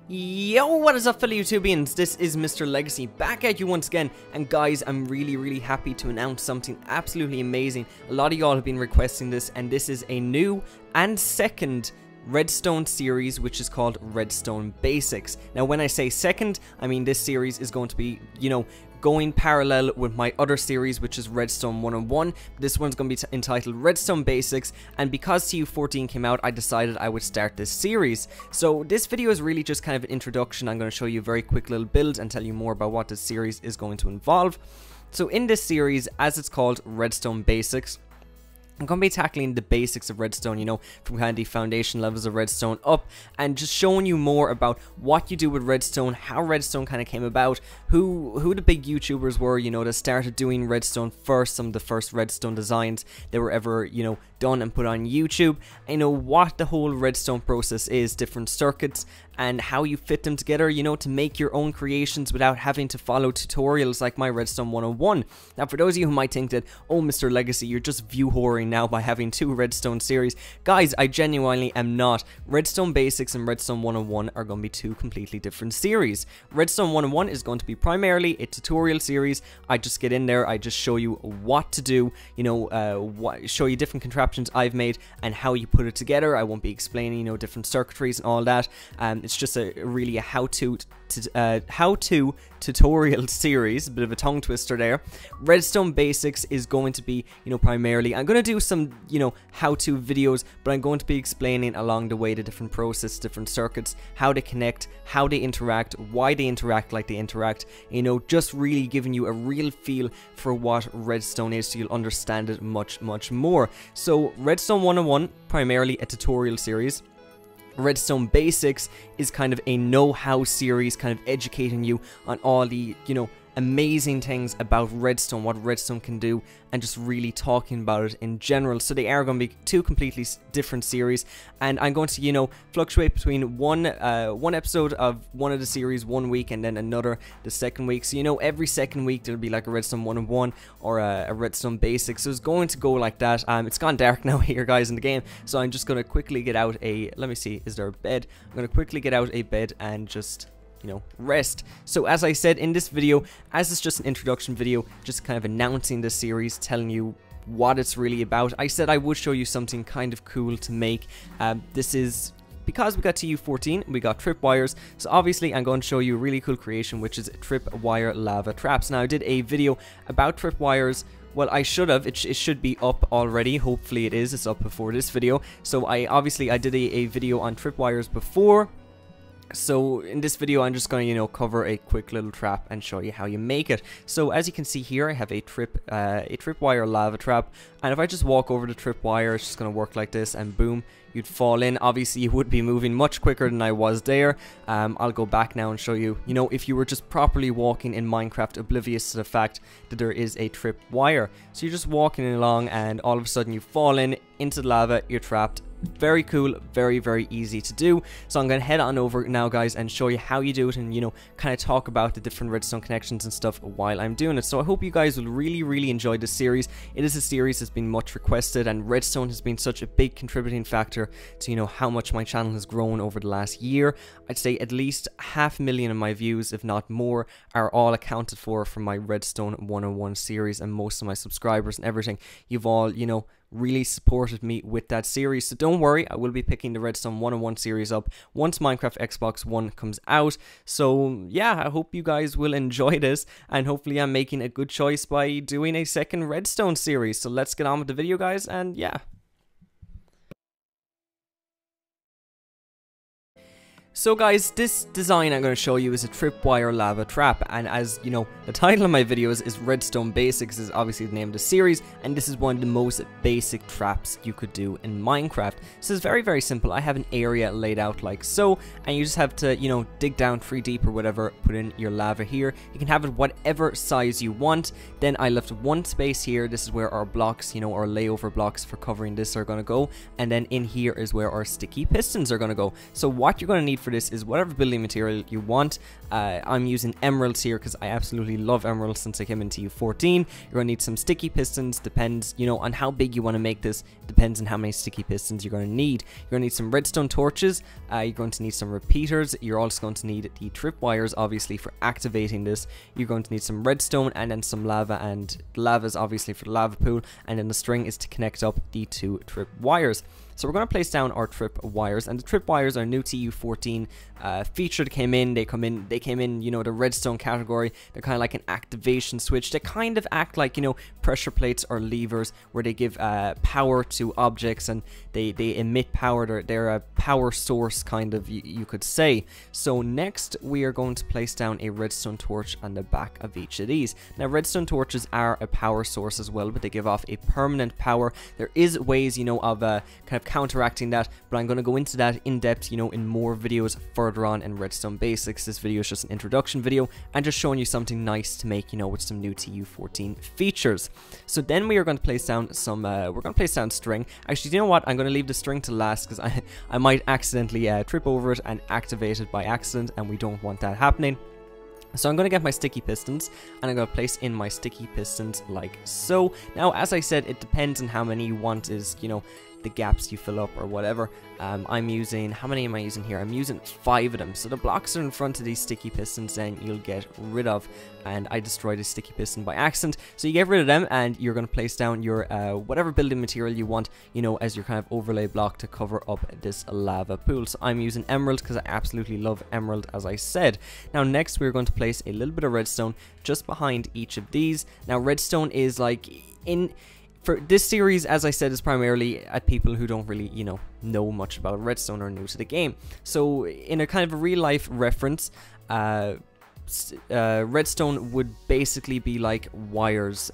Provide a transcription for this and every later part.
Yo, what is up fellow YouTubians, this is Mr. Legacy back at you once again, and guys, I'm really happy to announce something absolutely amazing. A lot of y'all have been requesting this, and this is a new and second Redstone series, which is called Redstone Basics. Now when I say second, I mean this series is going to be, going parallel with my other series, which is Redstone 101. This one's going to be entitled Redstone Basics, and because TU14 came out, I decided I would start this series. So this video is really just kind of an introduction. I'm going to show you a very quick little build and tell you more about what this series is going to involve. So in this series, as it's called Redstone Basics, I'm going to be tackling the basics of Redstone, from kind of the foundation levels of Redstone up, and just showing you more about what you do with Redstone, how Redstone kind of came about, who the big YouTubers were, that started doing Redstone first, some of the first Redstone designs that were ever, done and put on YouTube, what the whole Redstone process is, different circuits, and how you fit them together, to make your own creations without having to follow tutorials like my Redstone 101. Now, for those of you who might think that, oh, Mr. Legacy, you're just view whoring now by having two Redstone series. Guys, I genuinely am not. Redstone Basics and Redstone 101 are going to be two completely different series. Redstone 101 is going to be primarily a tutorial series. I just get in there, I just show you what to do, show you different contraptions I've made and how you put it together. I won't be explaining, different circuitries and all that. It's just really a how-to tutorial series, a bit of a tongue twister there. Redstone Basics is going to be, primarily, I'm going to do some, how-to videos, but I'm going to be explaining along the way the different process, different circuits, how they connect, how they interact, why they interact like they interact, just really giving you a real feel for what Redstone is so you'll understand it much more. So Redstone 101, primarily a tutorial series. Redstone Basics is kind of a know-how series, kind of educating you on all the, amazing things about Redstone, what Redstone can do, and just really talking about it in general. So they are going to be two completely different series, and I'm going to, fluctuate between one episode of one of the series one week and then another the second week. So, every second week there'll be like a Redstone 101 or a Redstone Basics. So it's going to go like that. It's gone dark now here, guys, in the game, so I'm just going to quickly get out a, let me see, is there a bed? I'm going to quickly get out a bed and just rest. So as I said in this video, as it's just an introduction video, just kind of announcing the series, telling you what it's really about, I said I would show you something kind of cool to make. This is because we got TU14, we got tripwires, so obviously I'm going to show you a really cool creation, which is tripwire lava traps. Now I did a video about tripwires. Well, I should have. It should be up already. Hopefully it is. It's up before this video. So I did a video on tripwires before. So in this video, I'm just going to, cover a quick little trap and show you how you make it. So as you can see here, I have a tripwire lava trap, and if I just walk over the tripwire, it's just going to work like this, and boom, you'd fall in. Obviously, you would be moving much quicker than I was there. I'll go back now and show you, if you were just properly walking in Minecraft, oblivious to the fact that there is a tripwire. So you're just walking along, and all of a sudden you fall into the lava, you're trapped. Very cool, very easy to do. So I'm going to head on over now, guys, and show you how you do it, and kind of talk about the different redstone connections and stuff while I'm doing it. So I hope you guys will really enjoy this series. It is a series that's been much requested, and redstone has been such a big contributing factor to how much my channel has grown over the last year. I'd say at least 500,000 of my views, if not more, are all accounted for from my Redstone 101 series, and most of my subscribers and everything, you've all really supported me with that series. So don't worry, I will be picking the Redstone 101 series up once Minecraft Xbox One comes out. So yeah, I hope you guys will enjoy this, and hopefully I'm making a good choice by doing a second Redstone series. So let's get on with the video, guys, and yeah. So guys, this design I'm going to show you is a tripwire lava trap, and as you know, the title of my videos is Redstone Basics, is obviously the name of the series, and this is one of the most basic traps you could do in Minecraft. So it's very simple. I have an area laid out like so, and you just have to, dig down 3 deep or whatever, put in your lava here. You can have it whatever size you want. Then I left one space here. This is where our blocks, our layover blocks for covering this are going to go, and then in here is where our sticky pistons are going to go. So what you're going to need for this is whatever building material you want. I'm using emeralds here because I absolutely love emeralds since I came into U14. You're going to need some sticky pistons, depends, you know, on how big you want to make this, depends on how many sticky pistons you're going to need. You're going to need some redstone torches, you're going to need some repeaters, you're also going to need the tripwires, obviously, for activating this. You're going to need some redstone and then some lava, and lava is obviously for the lava pool, and then the string is to connect up the 2 tripwires. So we're going to place down our trip wires, and the trip wires are new to U14 feature that came in. They came in, you know, the redstone category. They're kind of like an activation switch. They kind of act like, you know, pressure plates or levers, where they give power to objects, and they emit power. They're a power source, kind of, you could say. So next we are going to place down a redstone torch on the back of each of these. Now redstone torches are a power source as well, but they give off a permanent power. There is ways, you know, of kind of counteracting that, but I'm going to go into that in depth, you know, in more videos further on in Redstone Basics. This video is just an introduction video and just showing you something nice to make, you know, with some new to U14 features. So then we are going to place down some we're going to place down string. Actually, you know what, I'm going to leave the string to last because I might accidentally trip over it and activate it by accident, and we don't want that happening. So I'm going to get my sticky pistons, and I'm going to place in my sticky pistons like so. Now, as I said, it depends on how many you want, is, you know, the gaps you fill up or whatever. I'm using, how many am I using here? I'm using 5 of them. So the blocks are in front of these sticky pistons, then you'll get rid of, and I destroyed a sticky piston by accident. So you get rid of them, and you're going to place down your whatever building material you want, you know, as your kind of overlay block to cover up this lava pool. So I'm using emerald because I absolutely love emerald, as I said. Now next we're going to place a little bit of redstone just behind each of these. Now redstone is like, for this series, as I said, is primarily at people who don't really, you know much about redstone or new to the game. So in a kind of a real life reference, redstone would basically be like wires.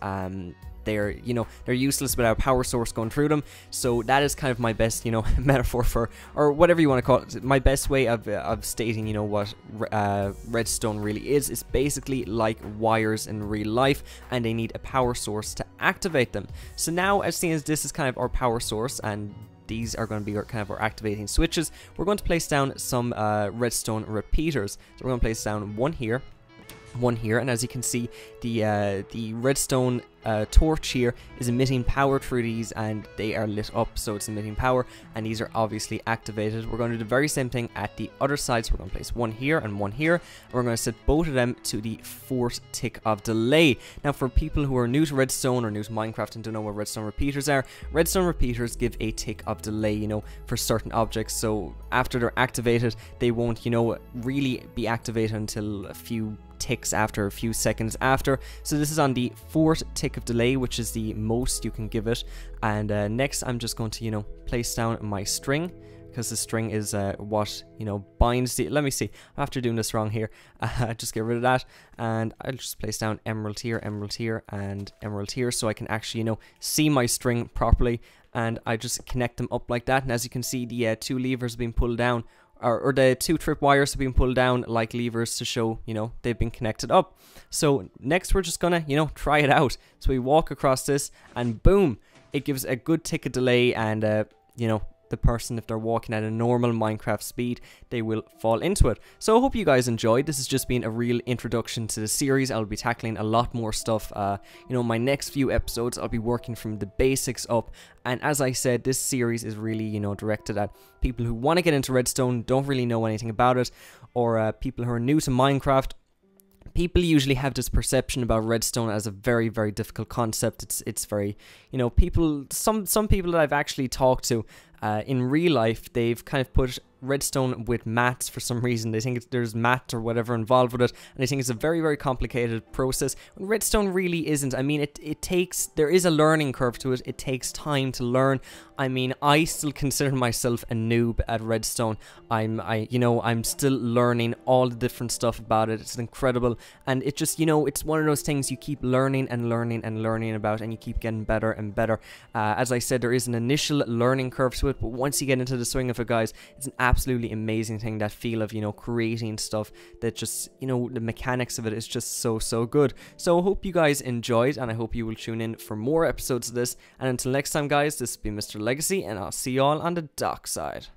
They're, you know, they're useless without a power source going through them. So that is kind of my best, you know, metaphor for, or whatever you want to call it, my best way of stating, you know, what redstone really is. It's basically like wires in real life, and they need a power source to activate them. So now, as seen as this is kind of our power source, and these are going to be kind of our activating switches, we're going to place down some redstone repeaters. So we're going to place down one here, and as you can see, the redstone torch here is emitting power through these, and they are lit up, so it's emitting power, and these are obviously activated. We're going to do the very same thing at the other side. So we're going to place one here and one here, and we're going to set both of them to the 4th tick of delay. Now for people who are new to redstone or new to Minecraft and don't know what redstone repeaters are, redstone repeaters give a tick of delay, you know, for certain objects. So after they're activated, they won't, you know, really be activated until a few ticks after, a few seconds after. So this is on the 4th tick of delay, which is the most you can give it. And next I'm just going to, you know, place down my string, because the string is what, you know, binds the, let me see, after doing this wrong here, just get rid of that, and I'll just place down emerald here, and emerald here, so I can actually, you know, see my string properly, and I just connect them up like that. And as you can see, the 2 levers being pulled down, or the 2 trip wires have been pulled down like levers to show, you know, they've been connected up. So next we're just gonna, you know, try it out. So we walk across this, and boom, it gives a good tick of delay, and you know, the person, if they're walking at a normal Minecraft speed, they will fall into it. So I hope you guys enjoyed. This has just been a real introduction to the series. I'll be tackling a lot more stuff. You know, my next few episodes, I'll be working from the basics up. And as I said, this series is really, you know, directed at people who want to get into redstone, don't really know anything about it, or people who are new to Minecraft. People usually have this perception about redstone as a very, very difficult concept. It's very, you know, people, some people that I've actually talked to in real life, they've kind of put redstone with maths for some reason. They think there's math or whatever involved with it, and they think it's a very, very complicated process. When redstone really isn't. I mean, it takes, there is a learning curve to it. It takes time to learn. I mean, I still consider myself a noob at redstone. You know, I'm still learning all the different stuff about it. It's incredible, and it just, you know, it's one of those things you keep learning and learning and learning about, and you keep getting better and better. As I said, there is an initial learning curve to it, but once you get into the swing of it, guys, it's an absolutely amazing thing. That feel of, you know, creating stuff, that just, you know, the mechanics of it is just so good. So I hope you guys enjoyed, and I hope you will tune in for more episodes of this. And until next time, guys, this has been Mr. Legacy, and I'll see you all on the dark side.